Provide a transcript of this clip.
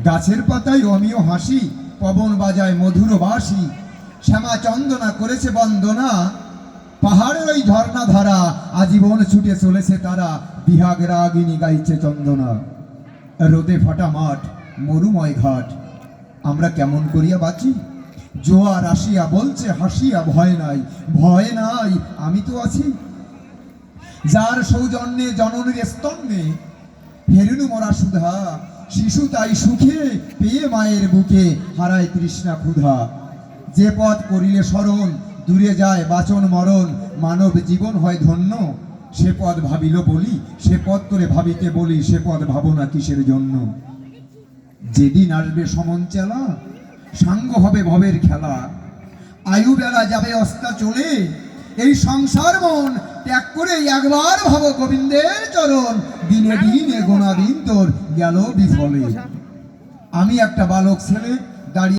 গাছের পাতায় অমিয় হাসি, পবন বাজায় মধুর বাসি, শ্যামা চন্দনা করেছে বন্দনা, পাহাড়ের ওই ঝর্ণা ধারা আজীবন ছুটে চলেছে তারা, বিহাগ রাগিনী গাইছে চন্দনা। রোদে ফাটা মাঠ, মরুময় ঘাট, আমরা কেমন করিয়া বাঁচি? জোয়ার আসিয়া বলছে হাসিয়া, ভয় নাই, ভয় নাই, আমি তো আছি। যার সৌজন্যে জননীর স্তন্যে হেরুনু মরা সুধা, শিশু তাই সুখে পেয়ে মায়ের বুকে হারায় তৃষ্ণা ক্ষুধা। যে পথ করিলে স্মরণ, দূরে যায় বাচন মরণ, মানব জীবন হয় ধন্য। সে পথ ভাবিল বলি, সে পথ করে ভাবিতে বলি, সে পথ ভাবনা কিসের জন্য? যেদিন আসবে সমন চেলা, সাঙ্গ হবে ভবের খেলা, আয়ু বেলা যাবে অস্তা চলে, এই সংসার মন ত্যাগ করে একবার ভাব গোবিন্দের চরণ, দিনে দিনে গোনা দিন তোর গেল বিফলে। আমি একটা বালক ছেলে,